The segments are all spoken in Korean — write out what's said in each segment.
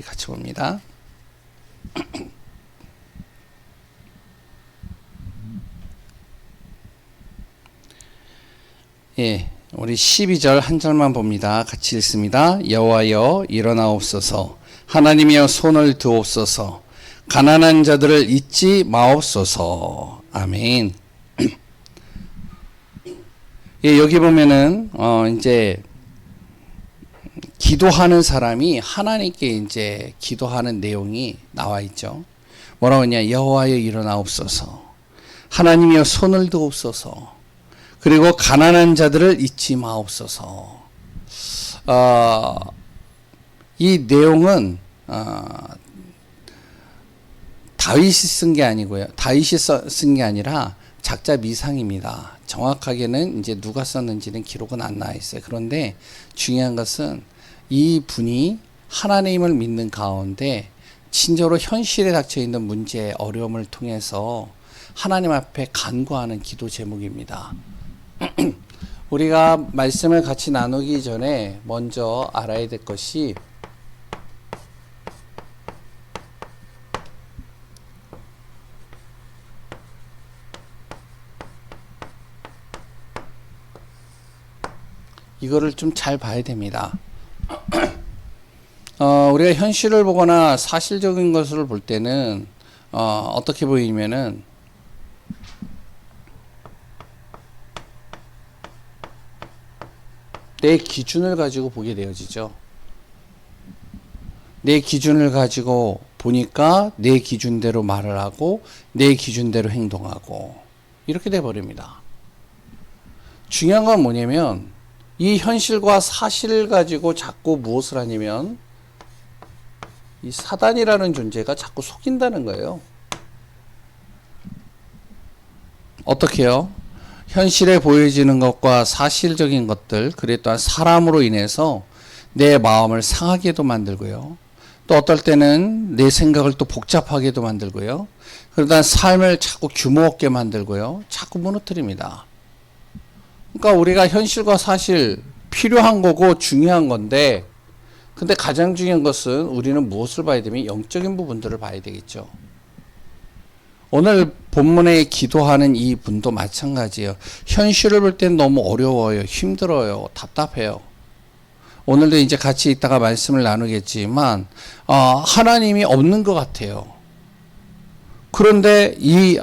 같이 봅니다. 예, 우리 12절 한 절만 봅니다. 같이 읽습니다. 여호와여 일어나옵소서, 하나님이여 손을 드옵소서, 가난한 자들을 잊지 마옵소서. 아멘. 예, 여기 보면은 이제 기도하는 사람이 하나님께 이제 기도하는 내용이 나와 있죠. 뭐라고 했냐? 여호와여 일어나옵소서, 하나님이여 손을 드옵소서, 그리고 가난한 자들을 잊지 마옵소서. 이 내용은 다윗이 쓴 게 아니고요. 다윗이 쓴 게 아니라 작자 미상입니다. 정확하게는 이제 누가 썼는지는 기록은 안 나와 있어요. 그런데 중요한 것은 이 분이 하나님을 믿는 가운데 진짜로 현실에 닥쳐 있는 문제, 어려움을 통해서 하나님 앞에 간구하는 기도 제목입니다. 우리가 말씀을 같이 나누기 전에 먼저 알아야 될 것이 이거를 좀 잘 봐야 됩니다. 우리가 현실을 보거나 사실적인 것을 볼 때는 어떻게 보이냐면은 내 기준을 가지고 보게 되어지죠. 내 기준을 가지고 보니까 내 기준대로 말을 하고 내 기준대로 행동하고 이렇게 돼 버립니다. 중요한 건 뭐냐면 이 현실과 사실을 가지고 자꾸 무엇을 하냐면 이 사단이라는 존재가 자꾸 속인다는 거예요. 어떻게요? 현실에 보여지는 것과 사실적인 것들, 그리고 또한 사람으로 인해서 내 마음을 상하게도 만들고요. 또 어떨 때는 내 생각을 또 복잡하게도 만들고요. 그러다 삶을 자꾸 규모 없게 만들고요. 자꾸 무너뜨립니다. 그러니까 우리가 현실과 사실 필요한 거고 중요한 건데, 근데 가장 중요한 것은 우리는 무엇을 봐야 되면 영적인 부분들을 봐야 되겠죠. 오늘 본문에 기도하는 이 분도 마찬가지예요. 현실을 볼 땐 너무 어려워요. 힘들어요. 답답해요. 오늘도 이제 같이 있다가 말씀을 나누겠지만 하나님이 없는 것 같아요. 그런데 이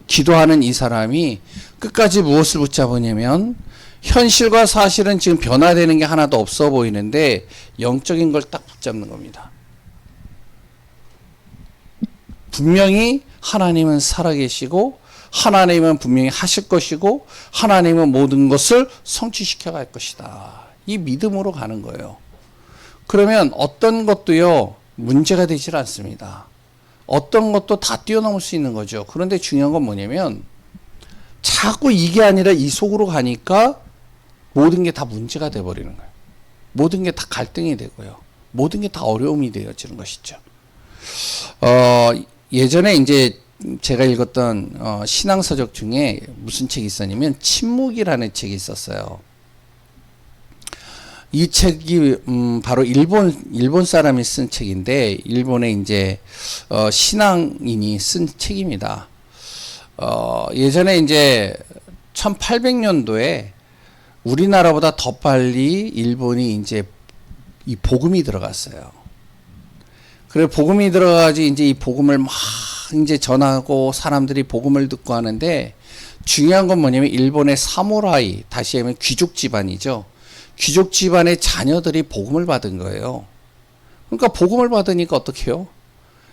기도하는 이 사람이 끝까지 무엇을 붙잡으냐면 현실과 사실은 지금 변화되는 게 하나도 없어 보이는데 영적인 걸 딱 붙잡는 겁니다. 분명히 하나님은 살아계시고 하나님은 분명히 하실 것이고 하나님은 모든 것을 성취시켜 갈 것이다. 이 믿음으로 가는 거예요. 그러면 어떤 것도요 문제가 되질 않습니다. 어떤 것도 다 뛰어넘을 수 있는 거죠. 그런데 중요한 건 뭐냐면 자꾸 이게 아니라 이 속으로 가니까 모든 게 다 문제가 돼버리는 거예요. 모든 게 다 갈등이 되고요. 모든 게 다 어려움이 되어지는 것이죠. 예전에 이제 제가 읽었던 신앙서적 중에 무슨 책이 있었냐면 침묵이라는 책이 있었어요. 이 책이 바로 일본 사람이 쓴 책인데 일본의 이제 신앙인이 쓴 책입니다. 예전에 이제 1800년도에 우리나라보다 더 빨리 일본이 이제 이 복음이 들어갔어요. 그래 복음이 들어가지 이제 이 복음을 막 이제 전하고 사람들이 복음을 듣고 하는데 중요한 건 뭐냐면 일본의 사무라이, 다시 하면 귀족 집안이죠. 귀족 집안의 자녀들이 복음을 받은 거예요. 그러니까 복음을 받으니까 어떻게 해요?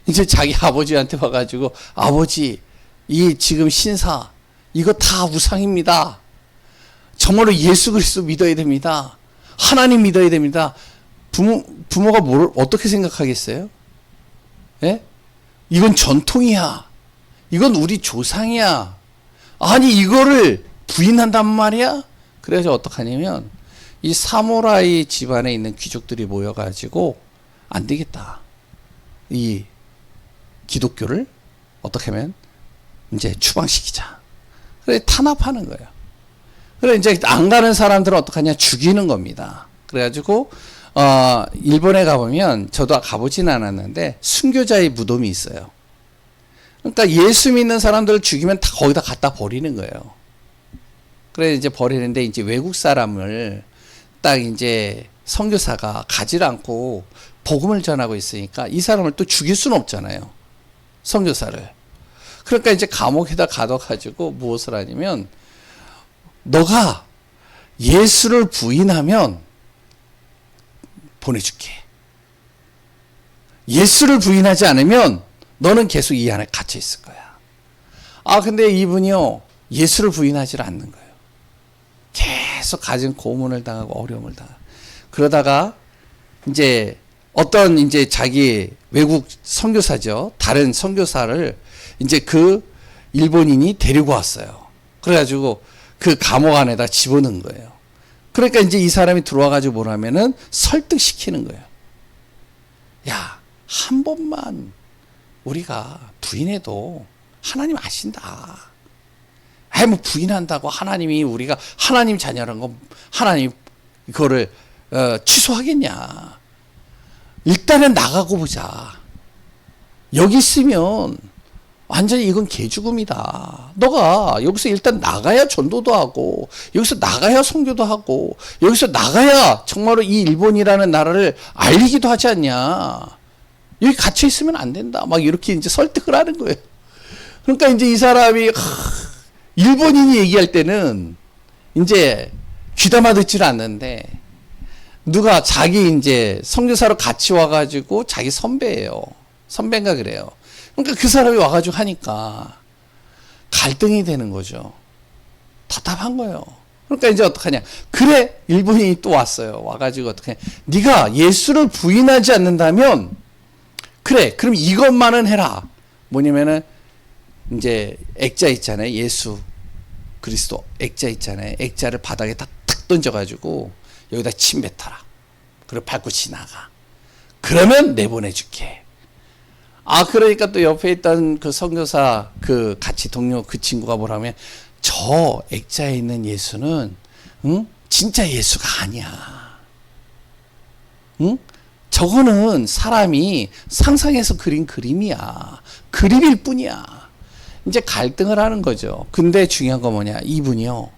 이제 자기 아버지한테 와가지고 아버지 이 지금 신사 이거 다 우상입니다. 정말로 예수 그리스도 믿어야 됩니다. 하나님 믿어야 됩니다. 부모가 뭘 어떻게 생각하겠어요? 예? 이건 전통이야. 이건 우리 조상이야. 아니 이거를 부인한단 말이야? 그래서 어떡하냐면 이 사무라이 집안에 있는 귀족들이 모여가지고 안 되겠다. 이 기독교를 어떻게 하면 이제 추방시키자. 그래 탄압하는 거예요. 그래 이제 안 가는 사람들은 어떡하냐? 죽이는 겁니다. 그래가지고 일본에 가보면, 저도 가보진 않았는데, 순교자의 무덤이 있어요. 그러니까 예수 믿는 사람들을 죽이면 다 거기다 갖다 버리는 거예요. 그래, 이제 버리는데, 이제 외국 사람을 딱 이제 선교사가 가지를 않고 복음을 전하고 있으니까 이 사람을 또 죽일 수는 없잖아요. 선교사를. 그러니까 이제 감옥에다 가둬가지고 무엇을 하냐면, 너가 예수를 부인하면 보내줄게. 예수를 부인하지 않으면 너는 계속 이 안에 갇혀 있을 거야. 근데 이분이요, 예수를 부인하지 않는 거예요. 계속 가진 고문을 당하고 어려움을 당하고. 그러다가 이제 어떤 이제 자기 외국 선교사죠. 다른 선교사를 이제 그 일본인이 데리고 왔어요. 그래가지고 그 감옥 안에다 집어넣은 거예요. 그러니까 이제 이 사람이 들어와가지고 뭐라면은 설득시키는 거예요. 야, 한 번만 우리가 부인해도 하나님 아신다. 뭐 부인한다고 하나님이 우리가 하나님 자녀라는 거 하나님 그거를 취소하겠냐. 일단은 나가고 보자. 여기 있으면 완전히 이건 개죽음이다. 너가 여기서 일단 나가야 전도도 하고, 여기서 나가야 선교도 하고, 여기서 나가야 정말로 이 일본이라는 나라를 알리기도 하지 않냐. 여기 갇혀 있으면 안 된다. 막 이렇게 이제 설득을 하는 거예요. 그러니까 이제 이 사람이 일본인이 얘기할 때는 이제 귀담아 듣지를 않는데, 누가 자기 이제 선교사로 같이 와가지고 자기 선배예요. 선배인가 그래요. 그러니까 그 사람이 와가지고 하니까 갈등이 되는 거죠. 답답한 거예요. 그러니까 이제 어떡하냐. 그래, 일본인이 또 왔어요. 와가지고 어떡하냐. 네가 예수를 부인하지 않는다면, 그래, 그럼 이것만은 해라. 뭐냐면은, 이제 액자 있잖아요. 예수 그리스도 액자 있잖아요. 액자를 바닥에 탁 던져가지고 여기다 침 뱉어라. 그리고 밟고 지나가. 그러면 내보내줄게. 그러니까 또 옆에 있던 그 선교사 그 같이 동료 그 친구가 뭐라면, 저 액자에 있는 예수는 진짜 예수가 아니야. 저거는 사람이 상상해서 그린 그림이야. 그림일 뿐이야. 이제 갈등을 하는 거죠. 근데 중요한 건 뭐냐. 이분이요,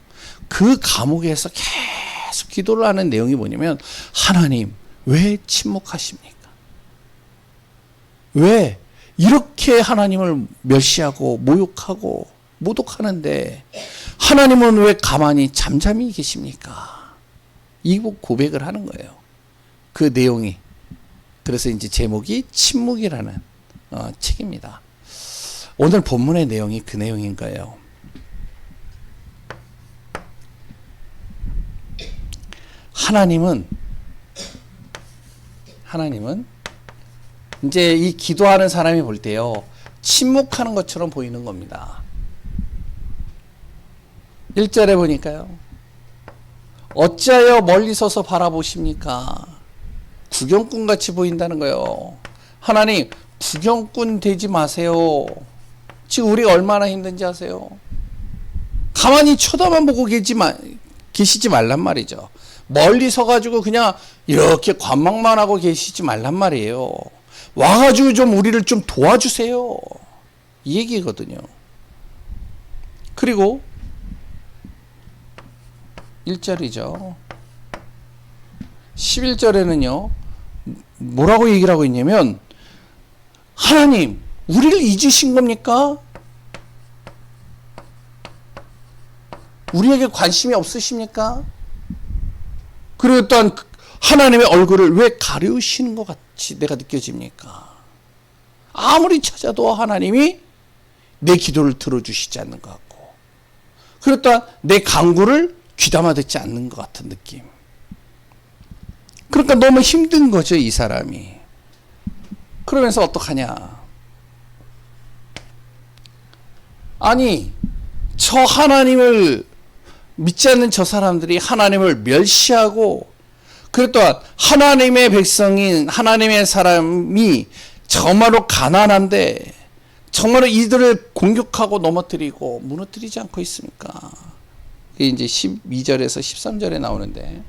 그 감옥에서 계속 기도를 하는 내용이 뭐냐면, 하나님 왜 침묵하십니까? 왜 이렇게 하나님을 멸시하고 모욕하고 모독하는데 하나님은 왜 가만히 잠잠히 계십니까? 이 고백을 하는 거예요. 그 내용이. 그래서 이제 제목이 침묵이라는 책입니다. 오늘 본문의 내용이 그 내용인 거예요. 하나님은 이제 이 기도하는 사람이 볼 때요, 침묵하는 것처럼 보이는 겁니다. 1절에 보니까요, 어찌하여 멀리 서서 바라보십니까? 구경꾼 같이 보인다는 거예요. 하나님, 구경꾼 되지 마세요. 지금 우리가 얼마나 힘든지 아세요? 가만히 쳐다만 보고 계시지 말란 말이죠. 멀리 서가지고 그냥 이렇게 관망만 하고 계시지 말란 말이에요. 와가지고 좀 우리를 좀 도와주세요. 이 얘기거든요. 그리고 1절이죠. 11절에는요, 뭐라고 얘기를 하고 있냐면, 하나님, 우리를 잊으신 겁니까? 우리에게 관심이 없으십니까? 그리고 또한 하나님의 얼굴을 왜 가려우시는 것 같이 내가 느껴집니까? 아무리 찾아도 하나님이 내 기도를 들어주시지 않는 것 같고, 그리고 또한 내 간구를 귀담아 듣지 않는 것 같은 느낌. 그러니까 너무 힘든 거죠, 이 사람이. 그러면서 어떡하냐. 아니, 저 하나님을 믿지 않는 저 사람들이 하나님을 멸시하고, 그리고 또한 하나님의 백성인 하나님의 사람이 정말로 가난한데 정말로 이들을 공격하고 넘어뜨리고 무너뜨리지 않고 있습니까? 이게 이제 12절에서 13절에 나오는데,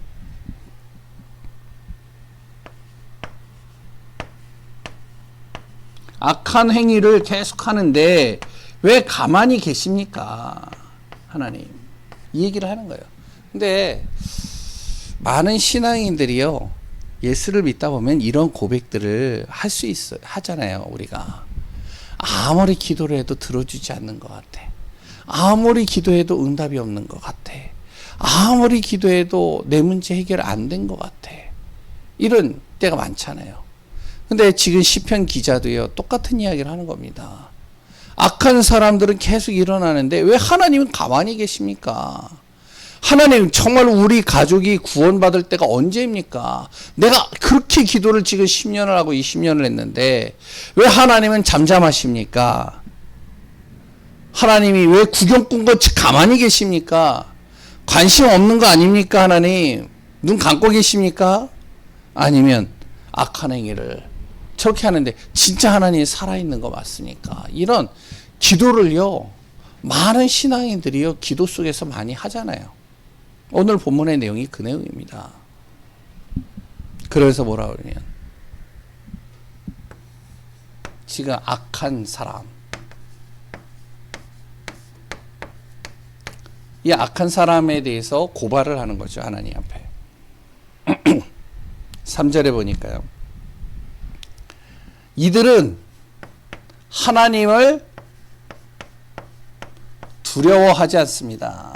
악한 행위를 계속 하는데 왜 가만히 계십니까? 하나님. 이 얘기를 하는 거예요. 근데 많은 신앙인들이요, 예수를 믿다 보면 이런 고백들을 할 수 있어요. 하잖아요, 우리가. 아무리 기도를 해도 들어주지 않는 것 같아. 아무리 기도해도 응답이 없는 것 같아. 아무리 기도해도 내 문제 해결 안 된 것 같아. 이런 때가 많잖아요. 근데 지금 시편 기자도요, 똑같은 이야기를 하는 겁니다. 악한 사람들은 계속 일어나는데 왜 하나님은 가만히 계십니까? 하나님, 정말 우리 가족이 구원받을 때가 언제입니까? 내가 그렇게 기도를 지금 10년을 하고 20년을 했는데 왜 하나님은 잠잠하십니까? 하나님이 왜 구경꾼같이 가만히 계십니까? 관심 없는 거 아닙니까? 하나님, 눈 감고 계십니까? 아니면 악한 행위를 저렇게 하는데 진짜 하나님이 살아있는 거 맞습니까? 이런 기도를요, 많은 신앙인들이요, 기도 속에서 많이 하잖아요. 오늘 본문의 내용이 그 내용입니다. 그래서 뭐라 그러면, 지금 악한 사람, 이 악한 사람에 대해서 고발을 하는 거죠, 하나님 앞에. 3절에 보니까요, 이들은 하나님을 두려워하지 않습니다.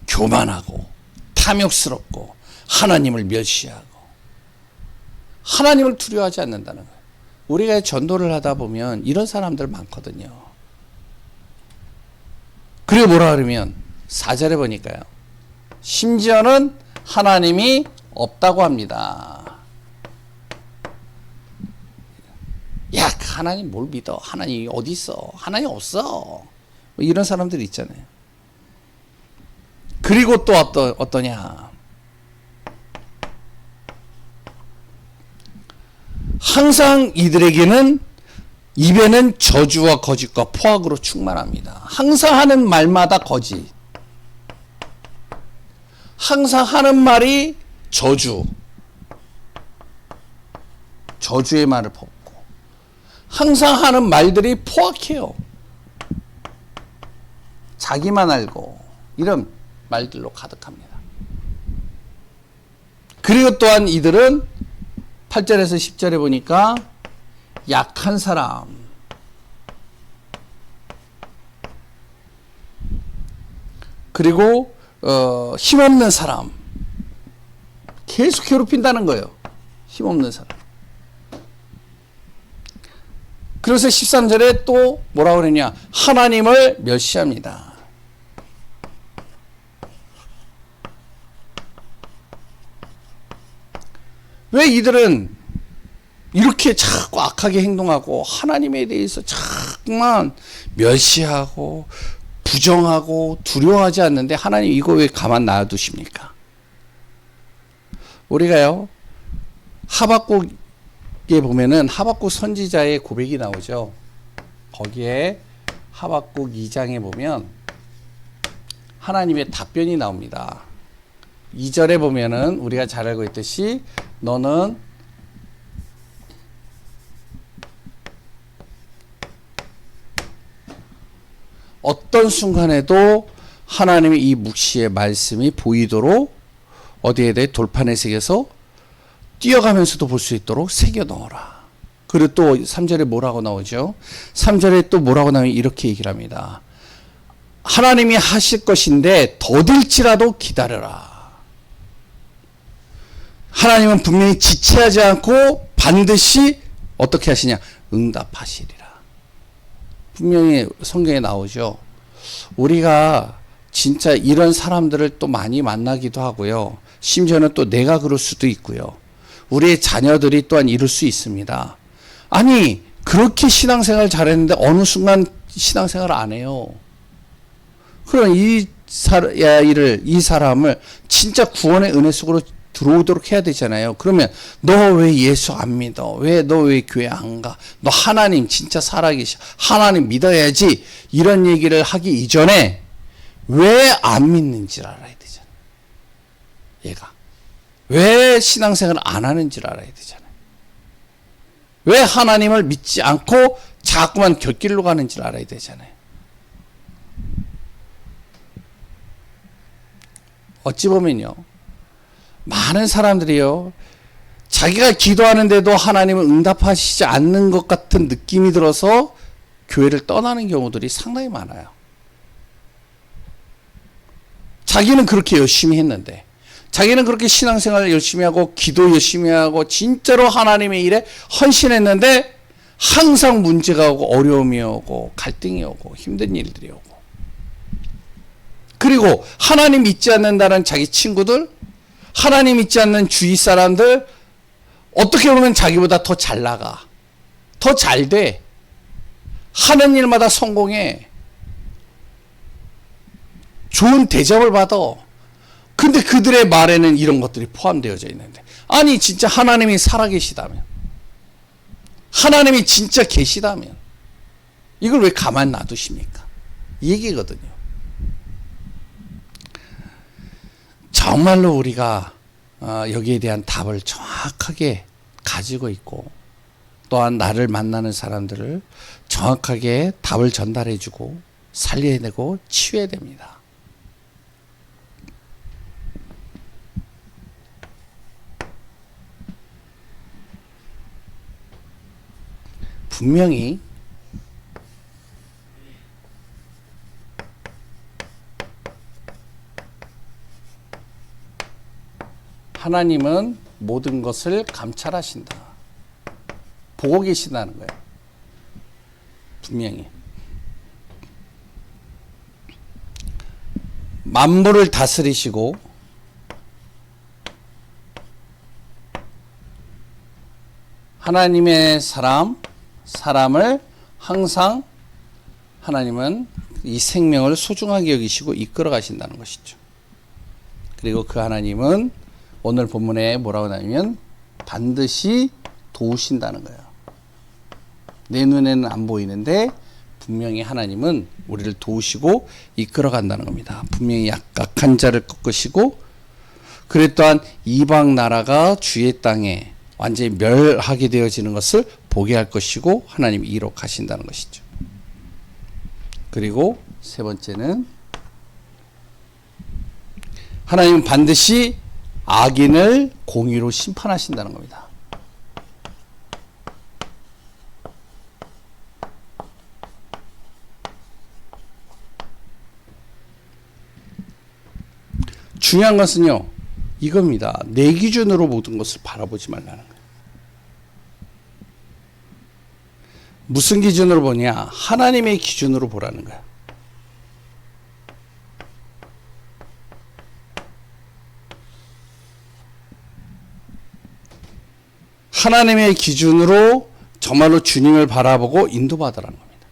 교만하고 탐욕스럽고 하나님을 멸시하고 하나님을 두려워하지 않는다는 거예요. 우리가 전도를 하다 보면 이런 사람들 많거든요. 그리고 뭐라 그러면 4절에 보니까요, 심지어는 하나님이 없다고 합니다. 야, 하나님 뭘 믿어? 하나님이 어디 있어? 하나님 없어. 뭐 이런 사람들이 있잖아요. 그리고 또 어떠냐? 항상 이들에게는 입에는 저주와 거짓과 포악으로 충만합니다. 항상 하는 말마다 거짓. 항상 하는 말이 저주. 저주의 말을 퍼붓고. 항상 하는 말들이 포악해요. 자기만 알고. 이런 말들로 가득합니다. 그리고 또한 이들은 8절에서 10절에 보니까 약한 사람, 그리고 힘없는 사람, 계속 괴롭힌다는 거예요. 힘없는 사람. 그래서 13절에 또 뭐라고 그러냐, 하나님을 멸시합니다. 왜 이들은 이렇게 자꾸 악하게 행동하고 하나님에 대해서 자꾸만 멸시하고 부정하고 두려워하지 않는데 하나님 이거 왜 가만 놔두십니까? 우리가요, 하박국에 보면은 하박국 선지자의 고백이 나오죠. 거기에 하박국 2장에 보면 하나님의 답변이 나옵니다. 2절에 보면은 우리가 잘 알고 있듯이 너는 어떤 순간에도 하나님의 이 묵시의 말씀이 보이도록 어디에 대해 돌판에 새겨서 뛰어가면서도 볼 수 있도록 새겨 넣어라. 그리고 또 3절에 뭐라고 나오죠? 3절에 또 뭐라고 나오면 이렇게 얘기를 합니다. 하나님이 하실 것인데 더딜지라도 기다려라. 하나님은 분명히 지체하지 않고 반드시 어떻게 하시냐? 응답하시리라. 분명히 성경에 나오죠. 우리가 진짜 이런 사람들을 또 많이 만나기도 하고요. 심지어는 또 내가 그럴 수도 있고요. 우리의 자녀들이 또한 이럴 수 있습니다. 아니, 그렇게 신앙생활 잘했는데 어느 순간 신앙생활 안 해요. 그럼 이 사람을 진짜 구원의 은혜 속으로 들어오도록 해야 되잖아요. 그러면 너 왜 예수 안 믿어? 너 왜 교회 안 가? 너 하나님 진짜 살아계셔. 하나님 믿어야지. 이런 얘기를 하기 이전에 왜 안 믿는지를 알아야 되잖아요. 얘가. 왜 신앙생활을 안 하는지를 알아야 되잖아요. 왜 하나님을 믿지 않고 자꾸만 곁길로 가는지를 알아야 되잖아요. 어찌 보면요, 많은 사람들이요, 자기가 기도하는데도 하나님은 응답하시지 않는 것 같은 느낌이 들어서 교회를 떠나는 경우들이 상당히 많아요. 자기는 그렇게 열심히 했는데, 자기는 그렇게 신앙생활 열심히 하고 기도 열심히 하고 진짜로 하나님의 일에 헌신했는데 항상 문제가 오고 어려움이 오고 갈등이 오고 힘든 일들이 오고, 그리고 하나님 믿지 않는다는 자기 친구들, 하나님 믿지 않는 주위 사람들, 어떻게 보면 자기보다 더 잘 나가, 더 잘 돼, 하는 일마다 성공해, 좋은 대접을 받아. 근데 그들의 말에는 이런 것들이 포함되어져 있는데, 아니 진짜 하나님이 살아계시다면, 하나님이 진짜 계시다면 이걸 왜 가만 놔두십니까? 이 얘기거든요. 정말로 우리가 여기에 대한 답을 정확하게 가지고 있고, 또한 나를 만나는 사람들을 정확하게 답을 전달해주고 살려내고 치유해야 됩니다. 분명히 하나님은 모든 것을 감찰하신다, 보고 계신다는 거예요. 분명히 만물을 다스리시고 하나님의 사람을 항상 하나님은 이 생명을 소중하게 여기시고 이끌어 가신다는 것이죠. 그리고 그 하나님은 오늘 본문에 뭐라고 하냐면 반드시 도우신다는 거예요. 내 눈에는 안 보이는데 분명히 하나님은 우리를 도우시고 이끌어 간다는 겁니다. 분명히 약한 자를 꺾으시고, 그래 또한 이방 나라가 주의 땅에 완전히 멸하게 되어지는 것을 보게 할 것이고 하나님이 이룩하신다는 것이죠. 그리고 세 번째는 하나님은 반드시 악인을 공의로 심판하신다는 겁니다. 중요한 것은요, 이겁니다. 내 기준으로 모든 것을 바라보지 말라는 거예요. 무슨 기준으로 보냐? 하나님의 기준으로 보라는 거야. 하나님의 기준으로 정말로 주님을 바라보고 인도받으라는 겁니다.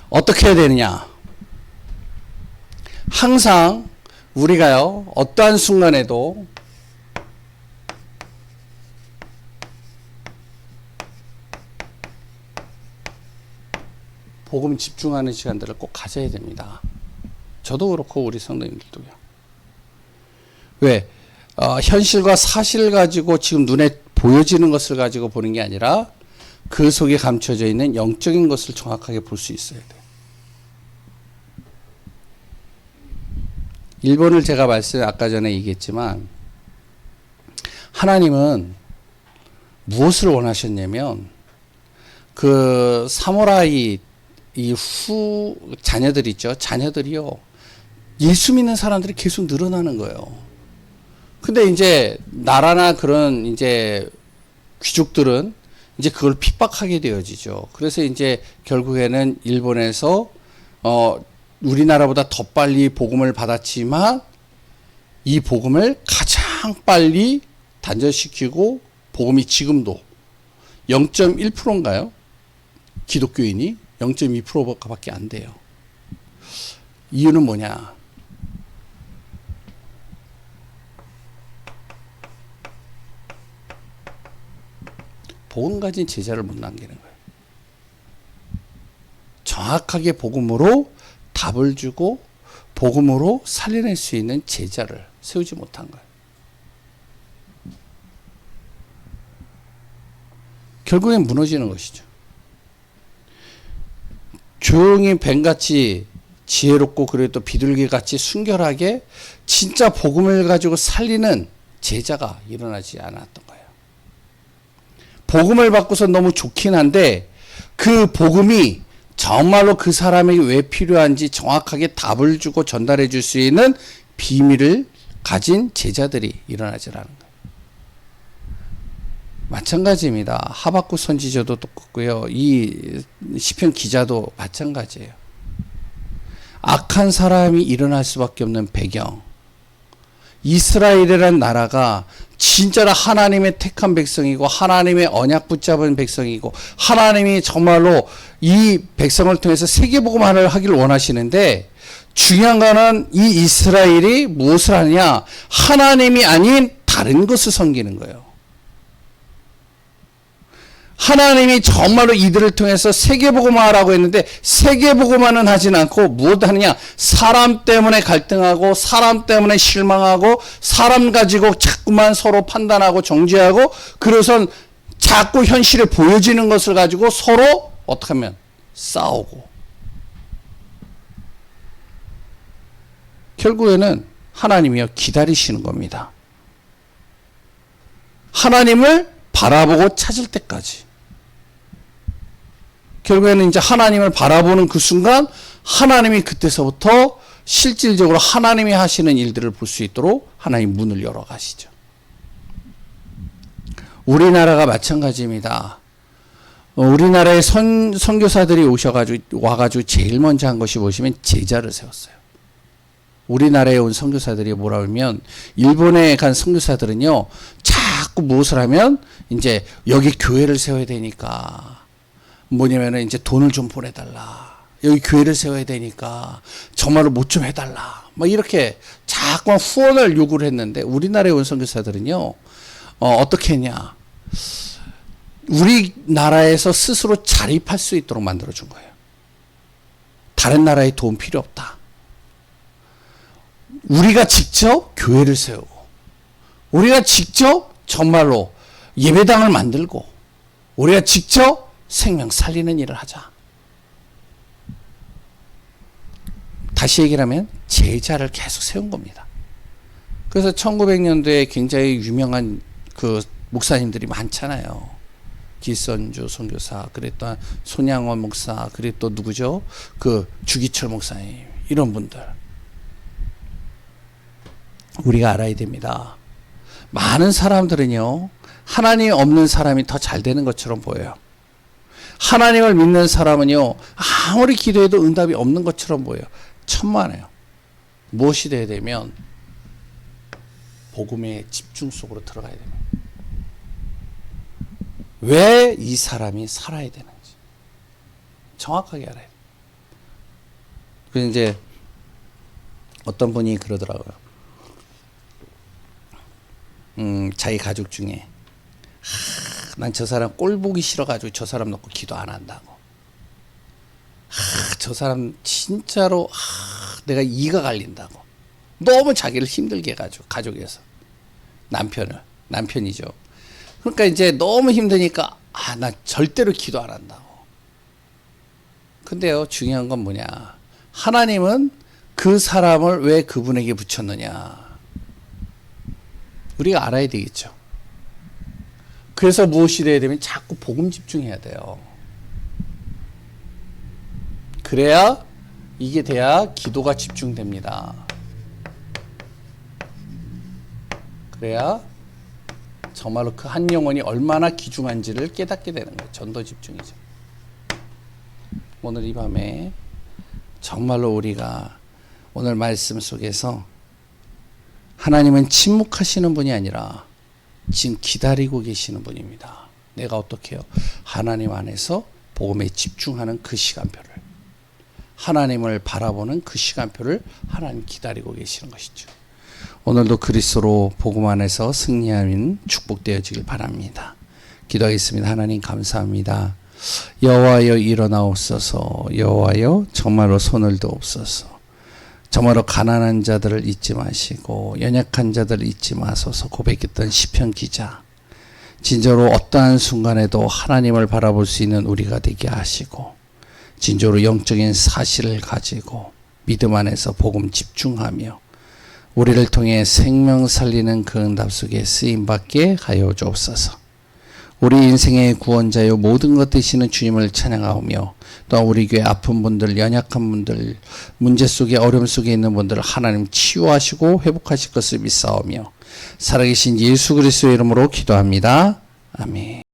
어떻게 해야 되느냐? 항상 우리가요, 어떠한 순간에도 복음 집중하는 시간들을 꼭 가져야 됩니다. 저도 그렇고 우리 성도님들도요. 왜? 현실과 사실을 가지고 지금 눈에 보여지는 것을 가지고 보는 게 아니라 그 속에 감춰져 있는 영적인 것을 정확하게 볼 수 있어야 돼요. 일본을 제가 아까 전에 얘기했지만, 하나님은 무엇을 원하셨냐면, 그 사무라이 후 자녀들 있죠. 자녀들이요, 예수 믿는 사람들이 계속 늘어나는 거예요. 근데 이제 나라나 그런 이제 귀족들은 이제 그걸 핍박하게 되어지죠. 그래서 이제 결국에는 일본에서 우리나라보다 더 빨리 복음을 받았지만 이 복음을 가장 빨리 단절시키고, 복음이 지금도 0.1%인가요? 기독교인이 0.2%밖에 안 돼요. 이유는 뭐냐? 복음 가진 제자를 못 남기는 거예요. 정확하게 복음으로 답을 주고 복음으로 살려낼 수 있는 제자를 세우지 못한 거예요. 결국엔 무너지는 것이죠. 조용히 뱀같이 지혜롭고 그래도 비둘기같이 순결하게 진짜 복음을 가지고 살리는 제자가 일어나지 않았던 거예요. 복음을 받고서 너무 좋긴 한데 그 복음이 정말로 그 사람에게 왜 필요한지 정확하게 답을 주고 전달해 줄 수 있는 비밀을 가진 제자들이 일어나지 않은 거예요. 마찬가지입니다. 하박국 선지자도 똑같고요. 이 시편 기자도 마찬가지예요. 악한 사람이 일어날 수밖에 없는 배경. 이스라엘이라는 나라가 진짜로 하나님의 택한 백성이고 하나님의 언약 붙잡은 백성이고 하나님이 정말로 이 백성을 통해서 세계복음화를 하기를 원하시는데 중요한 거는 이 이스라엘이 무엇을 하느냐? 하나님이 아닌 다른 것을 섬기는 거예요. 하나님이 정말로 이들을 통해서 세계복음화라고 했는데 세계복음화는 하진 않고 무엇 하느냐? 사람 때문에 갈등하고 사람 때문에 실망하고 사람 가지고 자꾸만 서로 판단하고 정죄하고 그래서 자꾸 현실에 보여지는 것을 가지고 서로 어떻게 하면 싸우고 결국에는 하나님이요 기다리시는 겁니다. 하나님을 바라보고 찾을 때까지. 결국에는 이제 하나님을 바라보는 그 순간 하나님이 그때서부터 실질적으로 하나님이 하시는 일들을 볼 수 있도록 하나님 문을 열어 가시죠. 우리나라가 마찬가지입니다. 우리나라의 선교사들이 와가지고 제일 먼저 한 것이 뭐시면 제자를 세웠어요. 우리나라에 온 선교사들이 뭐라 하면 일본에 간 선교사들은요 자꾸 무엇을 하면 이제 여기 교회를 세워야 되니까 뭐냐면은 이제 돈을 좀 보내달라. 여기 교회를 세워야 되니까 정말로 뭐 좀 해달라. 막 이렇게 자꾸만 후원을 요구를 했는데 우리나라에 온 선교사들은요 어떻게 했냐? 우리나라에서 스스로 자립할 수 있도록 만들어준 거예요. 다른 나라에 도움 필요 없다. 우리가 직접 교회를 세우고 우리가 직접 정말로 예배당을 만들고 우리가 직접 생명 살리는 일을 하자. 다시 얘기를 하면 제자를 계속 세운 겁니다. 그래서 1900년도에 굉장히 유명한 그 목사님들이 많잖아요. 기선주 선교사, 그랬던 손양원 목사, 그랬또 누구죠? 그 주기철 목사님, 이런 분들. 우리가 알아야 됩니다. 많은 사람들은요, 하나님 없는 사람이 더 잘 되는 것처럼 보여요. 하나님을 믿는 사람은요, 아무리 기도해도 응답이 없는 것처럼 보여요. 천만에요. 무엇이 돼야 되면, 복음의 집중 속으로 들어가야 됩니다. 왜 이 사람이 살아야 되는지 정확하게 알아야 돼요. 그래서 이제 어떤 분이 그러더라고요. 자기 가족 중에 난 저 사람 꼴 보기 싫어가지고 저 사람 놓고 기도 안 한다고. 저 사람 진짜로 내가 이가 갈린다고. 너무 자기를 힘들게 해가지고 가족에서 남편이죠. 그러니까 이제 너무 힘드니까 나 절대로 기도 안 한다고. 근데요, 중요한 건 뭐냐? 하나님은 그 사람을 왜 그분에게 붙였느냐? 우리가 알아야 되겠죠. 그래서 무엇이 돼야 되면 자꾸 복음 집중해야 돼요. 그래야 이게 돼야 기도가 집중됩니다. 그래야 정말로 그 한 영혼이 얼마나 귀중한지를 깨닫게 되는 거예요. 전도 집중이죠. 오늘 이 밤에 정말로 우리가 오늘 말씀 속에서 하나님은 침묵하시는 분이 아니라 지금 기다리고 계시는 분입니다. 내가 어떻게 해요? 하나님 안에서 복음에 집중하는 그 시간표를, 하나님을 바라보는 그 시간표를 하나님 기다리고 계시는 것이죠. 오늘도 그리스도로 복음 안에서 승리하는 축복되어지길 바랍니다. 기도하겠습니다. 하나님 감사합니다. 여호와여 일어나옵소서. 여호와여 정말로 손을 드옵소서. 정말로 가난한 자들을 잊지 마시고 연약한 자들을 잊지 마소서. 고백했던 시편 기자 진정으로 어떠한 순간에도 하나님을 바라볼 수 있는 우리가 되게 하시고, 진정으로 영적인 사실을 가지고 믿음 안에서 복음 집중하며 우리를 통해 생명 살리는 그 응답 속에 쓰임받게 하여 주옵소서. 우리 인생의 구원자요 모든 것 되시는 주님을 찬양하오며, 또한 우리 교회 아픈 분들, 연약한 분들, 문제 속에 어려움 속에 있는 분들을 하나님 치유하시고 회복하실 것을 믿사오며 살아계신 예수 그리스도의 이름으로 기도합니다. 아멘.